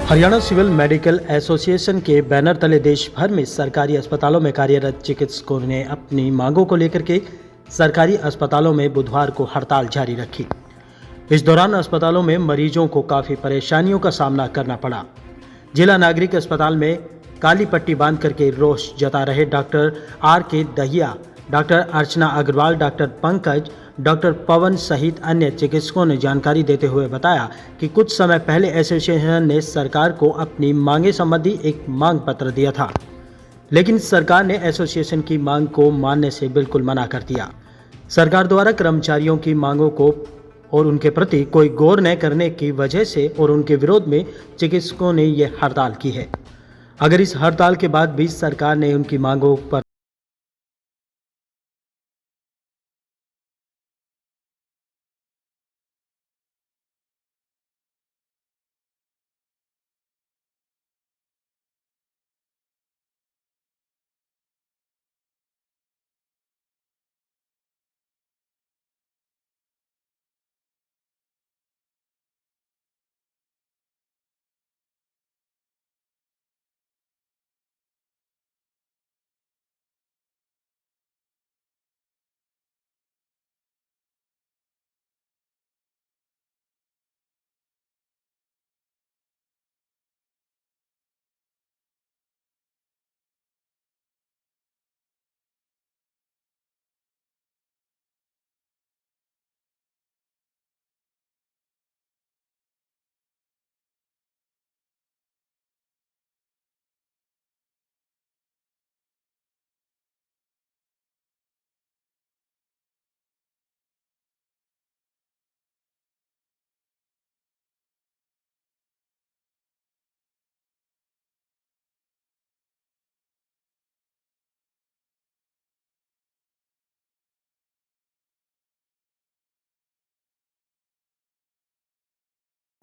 Haryana civil medical association के banner तले देश भर में सरकारी अस्पतालों में कार्यरत चिकित्सकों ने अपनी मांगों को लेकर के सरकारी अस्पतालों में बुधवार को हड़ताल जारी रखी। इस दौरान अस्पतालों में मरीजों को काफ़ी परेशानियों का सामना करना पड़ा। जिला नागरिक अस्पताल में काली पट्टी बांध करके रोष जता रहे डॉक्टर R.K. दहिया, डॉक्टर अर्चना अग्रवाल, डॉक्टर पंकज, डॉक्टर पवन सहित अन्य चिकित्सकों ने जानकारी देते हुए बताया कि कुछ समय पहले एसोसिएशन ने सरकार को अपनी मांगे संबंधी एक मांग पत्र दिया था, लेकिन सरकार ने एसोसिएशन की मांग को मानने से बिल्कुल मना कर दिया। सरकार द्वारा कर्मचारियों की मांगों को और उनके प्रति कोई गौर न करने की वजह से और उनके विरोध में चिकित्सकों ने यह हड़ताल की है। अगर इस हड़ताल के बाद भी सरकार ने उनकी मांगों पर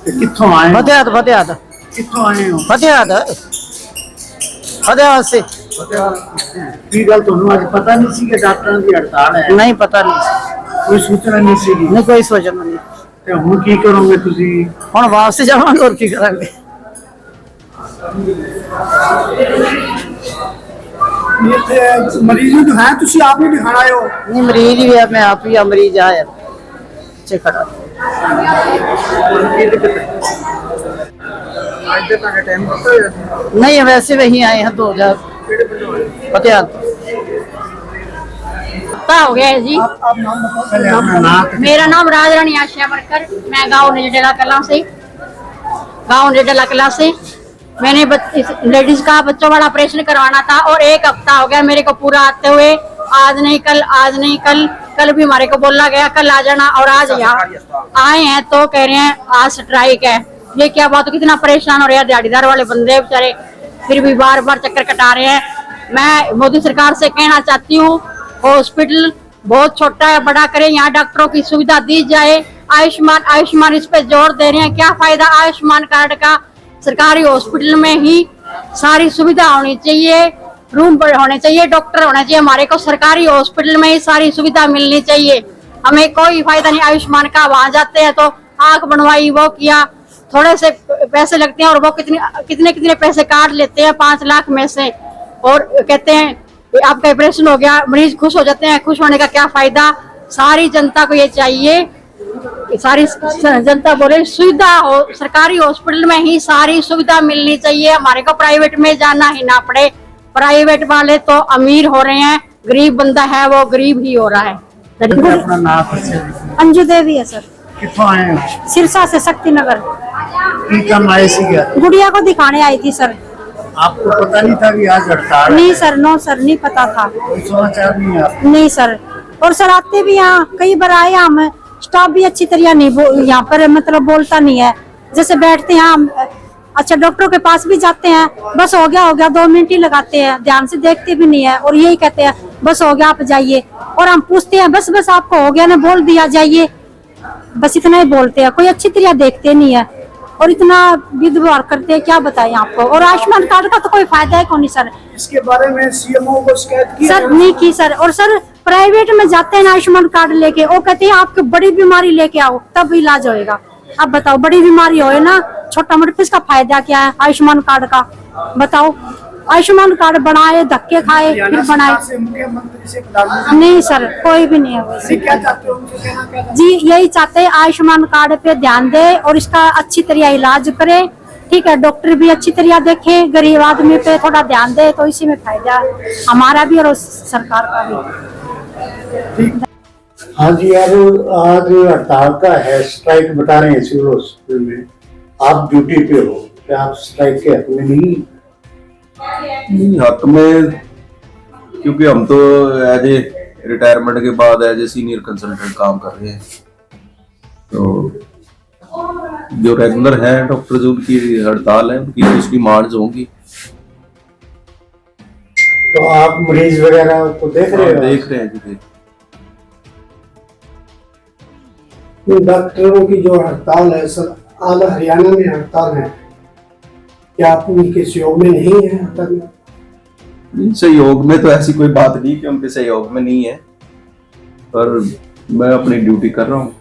कित्थों आए हो? फतेहाद कित्थों आए हो? फतेहाद से की गल ਤੁਹਾਨੂੰ ਅੱਜ ਪਤਾ ਨਹੀਂ ਸੀ ਕਿ ਡਾਕਟਰਾਂ ਦੀ ਹੜਤਾਲ ਹੈ? नहीं पता नहीं, ਕੋਈ ਸੂਚਨਾ ਨਹੀਂ ਸੀ। नहीं कोई सोचना नहीं। ਤੇ ਹੁਣ ਕੀ ਕਰੋਗੇ ਤੁਸੀਂ? ਹੁਣ वापस जावांगे और की करांगे। ਇੱਥੇ ਮਰੀਜ਼ ਨੂੰ ਹੈ, ਤੁਸੀਂ ਆਪ ਹੀ ਦਿਖਾਣਾ ਆਏ ਹੋ? नहीं मरीज भी है, मैं आप ही मरीज आया चे खड़ा। ਅੱਜ ਤੱਕ ਟਾਈਮ ਦਿੱਤਾ ਹੋਇਆ ਸੀ? नहीं वैसे वही आए हैं 2000 फतेहाद। हो गया है जी। आप नाम बताओ पहले अपना नाम। मेरा नाम राज रानी आशिया वर्कर, मैं गाँव निजडेला कला से मैंने लेडीज का बच्चों वाला ऑपरेशन करवाना था और 1 हफ्ता हो गया मेरे को पूरा आते हुए। आज नहीं कल कल भी हमारे को बोला गया कल आ जाना, और आज यहाँ आए हैं तो कह रहे हैं आज स्ट्राइक है। ये क्या बात है? कितना परेशान हो रहे हैं दिहाड़ीदार वाले बंदे बेचारे, फिर भी बार बार चक्कर कटा रहे हैं। मैं मोदी सरकार से कहना चाहती हूँ, हॉस्पिटल बहुत छोटा है, बड़ा करें, यहाँ डॉक्टरों की सुविधा दी जाए। आयुष्मान इस पे जोर दे रहे हैं, क्या फायदा आयुष्मान कार्ड का? सरकारी हॉस्पिटल में ही सारी सुविधा होनी चाहिए, रूम पर होने चाहिए, डॉक्टर होने चाहिए। हमारे को सरकारी हॉस्पिटल में ही सारी सुविधा मिलनी चाहिए, हमें कोई फायदा नहीं आयुष्मान का। वहां जाते हैं तो आंख बनवाई, वो किया, थोड़े से पैसे लगते हैं और वो कितने पैसे काट लेते हैं 5 लाख में से, और कहते हैं आपका ऑपरेशन हो गया, मरीज खुश हो जाते हैं। खुश होने का क्या फायदा? सारी जनता को ये चाहिए, सारी जनता बोले सुविधा हो, सरकारी हॉस्पिटल में ही सारी सुविधा मिलनी चाहिए। हमारे को प्राइवेट में जाना ही ना पड़े। प्राइवेट वाले तो अमीर हो रहे हैं, गरीब बंदा है वो गरीब ही हो रहा है। अपना नाम। अंजू देवी है सर। कित्थों आए हो? सिरसा से शक्ति नगर। की काम आए सी क्या? गुड़िया को दिखाने आई थी सर। आपको पता नहीं था कि आज हड़ताल है? नहीं सर, नो सर, नहीं पता था। कोई समाचार नहीं है आपको? नहीं सर, और सर आते भी यहाँ कई बार आए, हम स्टाफ भी अच्छी तरह नहीं यहाँ पर मतलब बोलता नहीं है। जैसे बैठते हैं हम, अच्छा डॉक्टरों के पास भी जाते हैं, बस हो गया 2 मिनट ही लगाते हैं, ध्यान से देखते भी नहीं है और यही कहते हैं बस हो गया आप जाइए। और हम पूछते हैं बस आपको हो गया ना, बोल दिया जाइए, बस इतना ही बोलते हैं, कोई अच्छी तरह देखते नहीं है और इतना विद्यव्यवहार करते हैं, क्या बताएं आपको। और आयुष्मान कार्ड का तो कोई फायदा है कौन सर? इसके बारे में सीएमओ को शिकायत की? सर नहीं की सर। और सर प्राइवेट में जाते हैं आयुष्मान कार्ड लेके, वो कहते हैं आपकी बड़ी बीमारी लेके आओ तब इलाज होएगा, अब बताओ, बड़ी बीमारी हो ना, छोटा मोटा, इसका फायदा क्या है आयुष्मान कार्ड का? बताओ, आयुष्मान कार्ड बनाए, धक्के खाए, फिर बनाए। से मुख्यमंत्री से प्रधानमंत्री नहीं सर, कोई भी नहीं है वैसे। से क्या चाहते हो, उनसे कहना क्या चाहते जी यही चाहते हैं, आयुष्मान कार्ड पे ध्यान दे और इसका अच्छी तरह इलाज करे। ठीक है, डॉक्टर भी अच्छी तरह देखे, गरीब आदमी पे थोड़ा ध्यान दे, तो इसी में फायदा है हमारा भी और सरकार का भी। हैं? हाँ जी, अब आज हड़ताल का है, स्ट्राइक बता रहे हैं सिविल हॉस्पिटल में, आप ड्यूटी पे हो, क्या आप स्ट्राइक के हक में नहीं? हक में, क्योंकि हम तो एज ए रिटायरमेंट के बाद एज ए सीनियर कंसल्टेंट काम कर रहे हैं, तो जो रेगुलर है डॉक्टर जो उनकी हड़ताल है, उनकी कुछ डिमांड्स होंगी। तो आप मरीज वगैरह को देख रहे हो? देख रहे हैं जी, डॉक्टरों की जो हड़ताल है सर, आधा हरियाणा में हड़ताल है, क्या आप उनके सहयोग में नहीं है हड़ताल में? सहयोग में तो ऐसी कोई बात नहीं कि उनके सहयोग में नहीं है, पर मैं अपनी ड्यूटी कर रहा हूँ।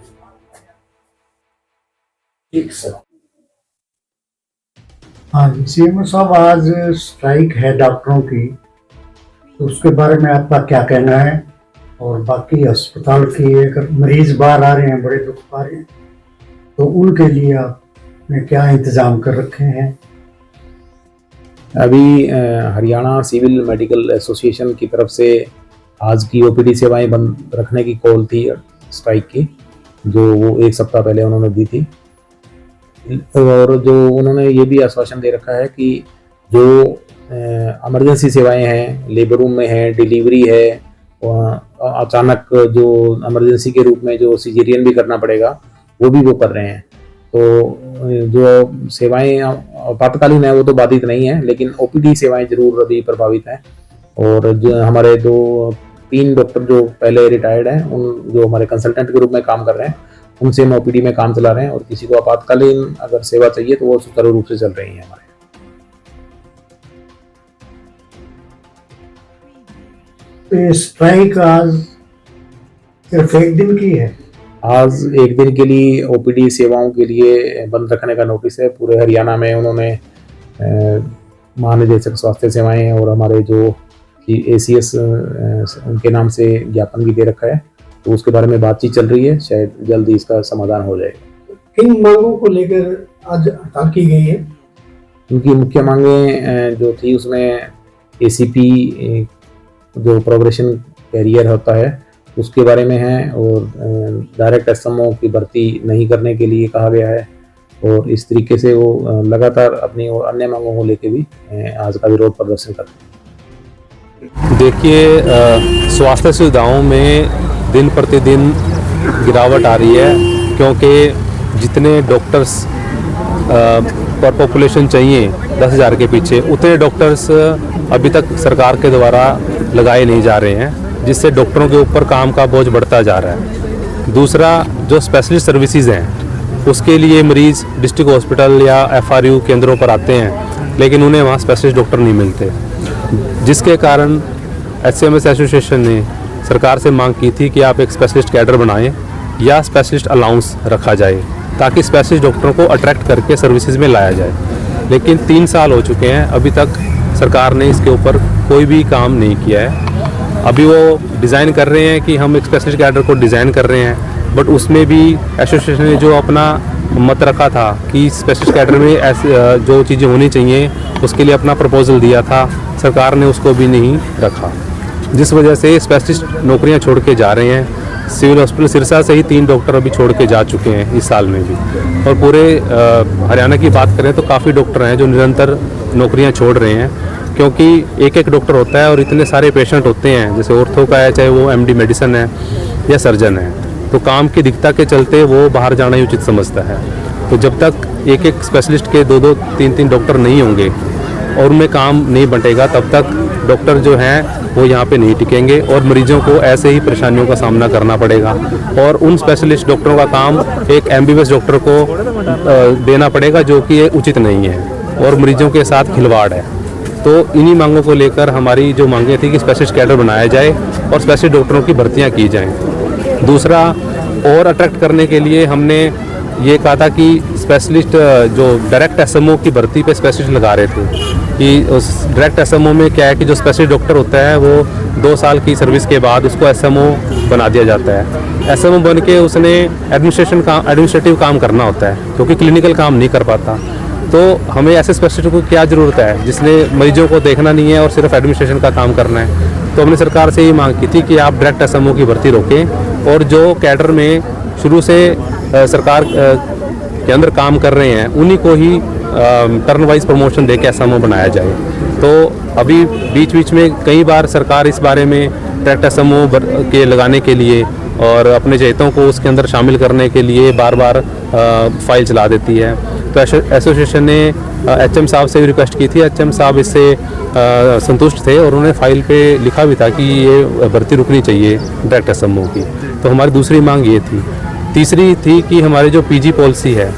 ठीक सर। हाँ जी सीएमओ साहब, आज स्ट्राइक है डॉक्टरों की, तो उसके बारे में आपका क्या कहना है? और बाकी अस्पताल की अगर मरीज बाहर आ रहे हैं, बड़े दुख पा रहे हैं, तो उनके लिए आपने क्या इंतजाम कर रखे हैं? अभी हरियाणा सिविल मेडिकल एसोसिएशन की तरफ से आज की ओपीडी सेवाएं बंद रखने की कॉल थी स्ट्राइक की, जो वो 1 सप्ताह पहले उन्होंने दी थी। और जो उन्होंने ये भी आश्वासन दे रखा है कि जो इमरजेंसी सेवाएं हैं, लेबर रूम में है, डिलीवरी है, अचानक जो इमरजेंसी के रूप में जो सिजेरियन भी करना पड़ेगा, वो भी वो कर रहे हैं। तो जो सेवाएं आपातकालीन है वो तो बाधित नहीं है, लेकिन ओपीडी सेवाएं जरूर अभी प्रभावित हैं। और जो हमारे 2-3 डॉक्टर जो पहले रिटायर्ड हैं, उन जो हमारे कंसल्टेंट के रूप में काम कर रहे हैं, उनसे हम ओपीडी में काम चला रहे हैं, और किसी को आपातकालीन अगर सेवा चाहिए तो वो सुचारू रूप से चल रही है हमारे। स्ट्राइक आज सिर्फ 1 दिन की है? आज 1 दिन के लिए ओपीडी सेवाओं के लिए बंद रखने का नोटिस है। पूरे हरियाणा में उन्होंने महानिदेशक स्वास्थ्य सेवाएं और हमारे जो ACS उनके नाम से ज्ञापन भी दे रखा है, तो उसके बारे में बातचीत चल रही है, शायद जल्दी इसका समाधान हो जाएगा। किन मांगों को लेकर आज हड़ताल की गई है? उनकी मुख्य मांगें जो थी उसमें ACP जो प्रोग्रेशन कैरियर होता है उसके बारे में है, और डायरेक्ट SMO की भर्ती नहीं करने के लिए कहा गया है, और इस तरीके से वो लगातार अपनी और अन्य मांगों को लेके भी आज का विरोध प्रदर्शन करते हैं। देखिए, स्वास्थ्य सुविधाओं में दिन प्रतिदिन गिरावट आ रही है, क्योंकि जितने डॉक्टर्स पर पॉपुलेशन चाहिए 10,000 के पीछे, उतने डॉक्टर्स अभी तक सरकार के द्वारा लगाए नहीं जा रहे हैं, जिससे डॉक्टरों के ऊपर काम का बोझ बढ़ता जा रहा है। दूसरा, जो स्पेशलिस्ट सर्विसेज हैं उसके लिए मरीज़ डिस्ट्रिक्ट हॉस्पिटल या FRU केंद्रों पर आते हैं, लेकिन उन्हें वहाँ स्पेशलिस्ट डॉक्टर नहीं मिलते, जिसके कारण HCMS एसोसिएशन ने सरकार से मांग की थी कि आप एक स्पेशलिस्ट कैडर बनाएं या स्पेशलिस्ट अलाउंस रखा जाए, ताकि स्पेशलिस्ट डॉक्टरों को अट्रैक्ट करके सर्विसेज में लाया जाए। लेकिन 3 साल हो चुके हैं, अभी तक सरकार ने इसके ऊपर कोई भी काम नहीं किया है। अभी वो डिज़ाइन कर रहे हैं कि हम एक स्पेशलिस्ट कैडर को डिज़ाइन कर रहे हैं, बट उसमें भी एसोसिएशन ने जो अपना मत रखा था कि स्पेशलिस्ट कैडर में ऐसे जो चीज़ें होनी चाहिए उसके लिए अपना प्रपोजल दिया था, सरकार ने उसको भी नहीं रखा, जिस वजह से स्पेशलिस्ट नौकरियां छोड़ के जा रहे हैं। सिविल हॉस्पिटल सिरसा से ही 3 डॉक्टर अभी छोड़ के जा चुके हैं इस साल में भी, और पूरे हरियाणा की बात करें तो काफ़ी डॉक्टर हैं जो निरंतर नौकरियां छोड़ रहे हैं, क्योंकि एक डॉक्टर होता है और इतने सारे पेशेंट होते हैं, जैसे ऑर्थो का है, चाहे वो MD मेडिसिन है या सर्जन है, तो काम की दिक्कत के चलते वो बाहर जाना ही उचित समझता है। तो जब तक एक स्पेशलिस्ट के 2-2, 3-3 डॉक्टर नहीं होंगे और उनमें काम नहीं बंटेगा, तब तक डॉक्टर जो हैं वो यहाँ पे नहीं टिकेंगे, और मरीजों को ऐसे ही परेशानियों का सामना करना पड़ेगा, और उन स्पेशलिस्ट डॉक्टरों का काम एक MBBS डॉक्टर को देना पड़ेगा, जो कि ये उचित नहीं है और मरीजों के साथ खिलवाड़ है। तो इन्हीं मांगों को लेकर हमारी जो मांगें थी कि स्पेशलिस्ट कैडर बनाया जाए और स्पेशलिस्ट डॉक्टरों की भर्तियाँ की जाएँ। दूसरा, और अट्रैक्ट करने के लिए हमने ये कहा था कि स्पेशलिस्ट जो डायरेक्ट एसएमओ की भर्ती पे स्पेशलिस्ट लगा रहे थे कि उस डायरेक्ट एसएमओ में क्या है कि जो स्पेशलिस्ट डॉक्टर होता है वो 2 साल की सर्विस के बाद उसको एसएमओ बना दिया जाता है। एसएमओ बन के उसने एडमिनिस्ट्रेटिव काम करना होता है क्योंकि क्लिनिकल काम नहीं कर पाता। तो हमें ऐसे स्पेशलिस्ट को क्या ज़रूरत है जिसने मरीजों को देखना नहीं है और सिर्फ एडमिनिस्ट्रेशन का काम करना है। तो हमने सरकार से ये मांग की थी कि आप डायरेक्ट एसएमओ की भर्ती रोकें और जो कैडर में शुरू से सरकार के अंदर काम कर रहे हैं उन्हीं को ही टर्न वाइज प्रमोशन दे के एसएमओ बनाया जाए। तो अभी बीच बीच में कई बार सरकार इस बारे में डायरेक्ट एसएमओ के लगाने के लिए और अपने चहेतों को उसके अंदर शामिल करने के लिए बार बार फाइल चला देती है। तो एसोसिएशन ने एचएम साहब से भी रिक्वेस्ट की थी, एचएम साहब इससे संतुष्ट थे और उन्होंने फाइल पे लिखा भी था कि ये भर्ती रुकनी चाहिए डायरेक्ट एसएमओ की। तो हमारी दूसरी मांग ये थी। तीसरी थी कि हमारी जो पीजी पॉलिसी है,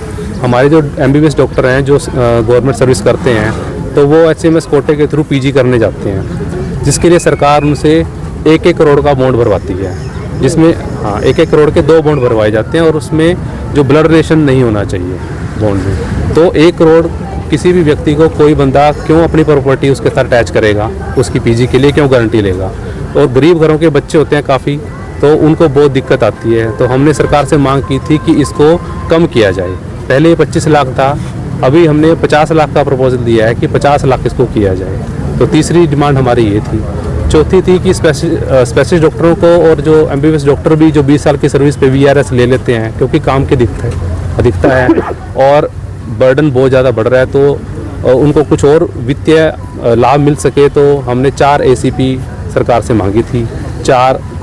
हमारे जो एमबीबीएस डॉक्टर हैं जो गवर्नमेंट सर्विस करते हैं तो वो एचएमएस कोटे के थ्रू पीजी करने जाते हैं, जिसके लिए सरकार उनसे 1-1 करोड़ का बॉन्ड भरवाती है, जिसमें 1-1 करोड़ के 2 बॉन्ड भरवाए जाते हैं और उसमें जो ब्लड रिलेशन नहीं होना चाहिए बॉन्ड में। तो 1 करोड़ किसी भी व्यक्ति को कोई बंदा क्यों अपनी प्रॉपर्टी उसके साथ अटैच करेगा, उसकी पीजी के लिए क्यों गारंटी लेगा। और गरीब घरों के बच्चे होते हैं काफ़ी, तो उनको बहुत दिक्कत आती है। तो हमने सरकार से मांग की थी कि इसको कम किया जाए। पहले ये 25 लाख था, अभी हमने 50 लाख का प्रपोजल दिया है कि 50 लाख इसको किया जाए। तो तीसरी डिमांड हमारी ये थी। चौथी थी कि स्पेशलिस्ट डॉक्टरों को और जो एमबीबीएस डॉक्टर भी जो 20 साल की सर्विस पे वीआरएस ले लेते हैं क्योंकि काम की अधिकता है और बर्डन बहुत ज़्यादा बढ़ रहा है, तो उनको कुछ और वित्तीय लाभ मिल सके। तो हमने 4 एसीपी सरकार से मांगी थी।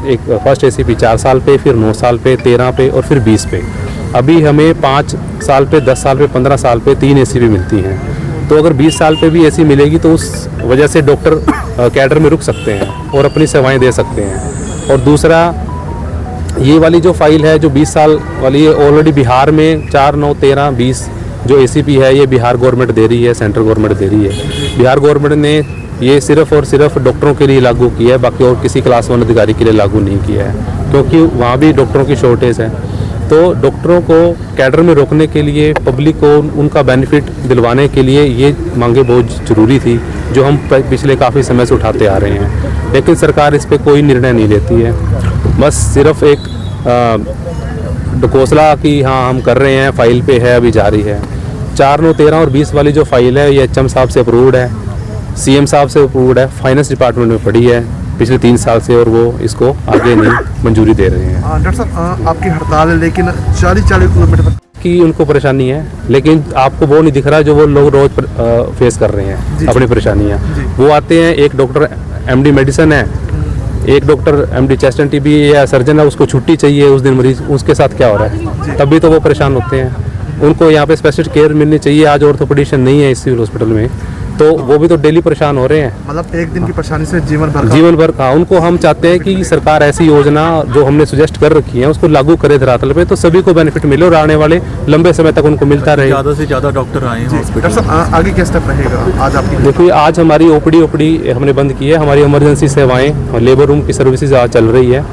एक फर्स्ट एसीपी 4 साल पे, फिर 9 साल पे, 13 पे और फिर 20 पे। अभी हमें 5 साल पे, 10 साल पे, 15 साल पे 3 एसीपी मिलती हैं। तो अगर 20 साल पे भी एसी मिलेगी तो उस वजह से डॉक्टर कैडर में रुक सकते हैं और अपनी सेवाएं दे सकते हैं। और दूसरा, ये वाली जो फाइल है जो 20 साल वाली है, ऑलरेडी बिहार में 4, 9, 13, 20 जो एसीपी है ये बिहार गवर्नमेंट दे रही है, सेंट्रल गवर्नमेंट दे रही है। बिहार गवर्नमेंट ने ये सिर्फ और सिर्फ डॉक्टरों के लिए लागू किया है, बाकी और किसी क्लास 1 अधिकारी के लिए लागू नहीं किया है क्योंकि वहाँ भी डॉक्टरों की शॉर्टेज है। तो डॉक्टरों को कैडर में रोकने के लिए, पब्लिक को उनका बेनिफिट दिलवाने के लिए ये मांगे बहुत ज़रूरी थी, जो हम पिछले काफ़ी समय से उठाते आ रहे हैं। लेकिन सरकार इस पर कोई निर्णय नहीं लेती है, बस सिर्फ एक ढकोसला कि हाँ हम कर रहे हैं, फाइल पे है, अभी जारी है। 4, 9, 13 और 20 वाली जो फाइल है ये एचएम साहब से अप्रूव्ड है, सीएम साहब से अप्रूव्ड है, फाइनेंस डिपार्टमेंट में पड़ी है पिछले 3 साल से और वो इसको आगे नहीं मंजूरी दे रहे हैं। डॉक्टर साहब, आपकी हड़ताल है लेकिन 40-40 किलोमीटर की उनको परेशानी है, लेकिन आपको वो नहीं दिख रहा जो वो लोग रोज फेस कर रहे हैं अपनी परेशानियाँ। वो आते हैं, एक डॉक्टर एमडी मेडिसिन है, एक doctor MD chest end TB या सर्जन है, उसको छुट्टी चाहिए उस दिन मरीज, उसके साथ क्या हो रहा है, तभी तो वो परेशान होते हैं। उनको यहाँ पे स्पेशलिस्ट केयर मिलनी चाहिए, आज ऑर्थोपेडिशियन नहीं है इस सिविल हॉस्पिटल में, तो वो भी तो डेली परेशान हो रहे हैं। मतलब एक दिन की परेशानी से जीवन भर का। उनको हम चाहते हैं कि सरकार ऐसी योजना जो हमने सुजेस्ट कर रखी है उसको लागू करे धरातल पे, तो सभी को बेनिफिट मिले और आने वाले लंबे समय तक उनको मिलता रहे, ज़्यादा से ज़्यादा डॉक्टर आए हैं हॉस्पिटल। डॉक्टर साहब, आगे क्या स्टेप रहेगा आज आपकी? देखिए, आज हमारी ओपीडी हमने बंद की है। हमारी इमरजेंसी सेवाएं और लेबर रूम की सर्विसेज आज चल रही है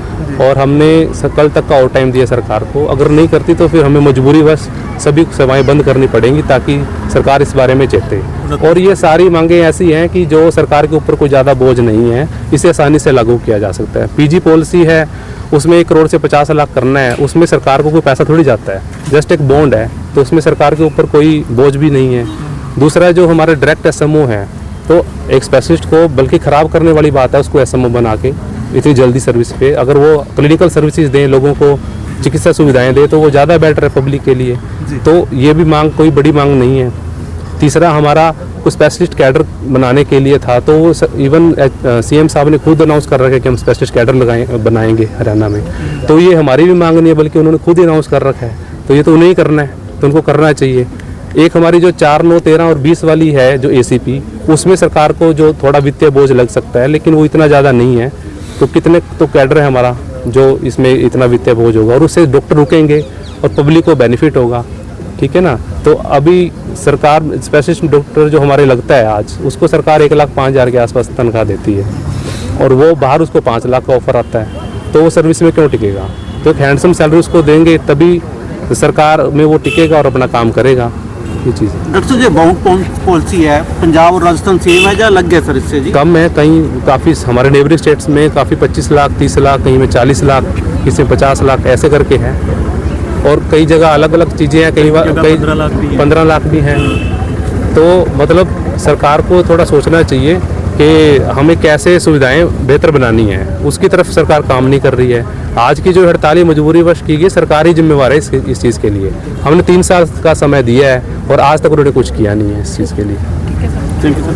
और हमने कल तक का और टाइम दिया सरकार को। अगर नहीं करती तो फिर हमें मजबूरी बस सभी सेवाएं बंद करनी पड़ेंगी ताकि सरकार इस बारे में चेते। और ये सारी मांगें ऐसी हैं कि जो सरकार के ऊपर कोई ज़्यादा बोझ नहीं है, इसे आसानी से लागू किया जा सकता है। पीजी पॉलिसी है, उसमें 1 करोड़ से 50 लाख करना है, उसमें सरकार को कोई पैसा थोड़ी जाता है, जस्ट एक बॉन्ड है, तो उसमें सरकार के ऊपर कोई बोझ भी नहीं है। दूसरा, जो हमारे डायरेक्ट एसएमओ है, तो एक स्पेशलिस्ट को बल्कि ख़राब करने वाली बात है उसको एसएमओ बना के इतनी जल्दी सर्विस पे, अगर वो क्लिनिकल सर्विसेज दें, लोगों को चिकित्सा सुविधाएं दें, तो वो ज़्यादा बेटर है पब्लिक के लिए। तो ये भी मांग कोई बड़ी मांग नहीं है। तीसरा, हमारा कुछ स्पेशलिस्ट कैडर बनाने के लिए था, तो वो इवन सीएम साहब ने खुद अनाउंस कर रखा है कि हम स्पेशलिस्ट कैडर बनाएंगे हरियाणा में, तो ये हमारी भी मांग नहीं है बल्कि उन्होंने खुद ही अनाउंस कर रखा है, तो ये तो उन्हें ही करना है, तो उनको करना चाहिए। एक हमारी जो 4, 9, 13 और 20 वाली है जो एसीपी, उसमें सरकार को जो थोड़ा वित्तीय बोझ लग सकता है, लेकिन वो इतना ज़्यादा नहीं है। तो कितने तो कैडर है हमारा जो इसमें इतना वित्तीय बोझ होगा और उससे डॉक्टर रुकेंगे और पब्लिक को बेनिफिट होगा, ठीक है ना। तो अभी सरकार स्पेशलिस्ट डॉक्टर जो हमारे लगता है आज, उसको सरकार 1,05,000 के आसपास तनख्वाह देती है और वो बाहर उसको 5 लाख का ऑफर आता है, तो वो सर्विस में क्यों टिकेगा। तो एक हैंडसम सैलरी उसको देंगे तभी तो सरकार में वो टिकेगा और अपना काम करेगा, ये चीज़ है। डॉक्टर साहब, जो बाउंड पॉलिसी है पंजाब और राजस्थान सेम है या अलग है सर इससे जी? कम है, कहीं काफ़ी हमारे नेबरिंग स्टेट्स में काफ़ी 25 लाख 30 लाख, कहीं में 40 लाख, किसी में 50 लाख ऐसे करके हैं। और कई जगह अलग अलग चीज़ें हैं, कई 15 लाख भी हैं। तो मतलब सरकार को थोड़ा सोचना चाहिए कि हमें कैसे सुविधाएं बेहतर बनानी है, उसकी तरफ सरकार काम नहीं कर रही है। आज की जो हड़ताल मजबूरी वश की गई, सरकारी जिम्मेवार है इस चीज़ के लिए। हमने 3 साल का समय दिया है और आज तक उन्होंने कुछ किया नहीं है इस चीज़ के लिए। Thank you sir.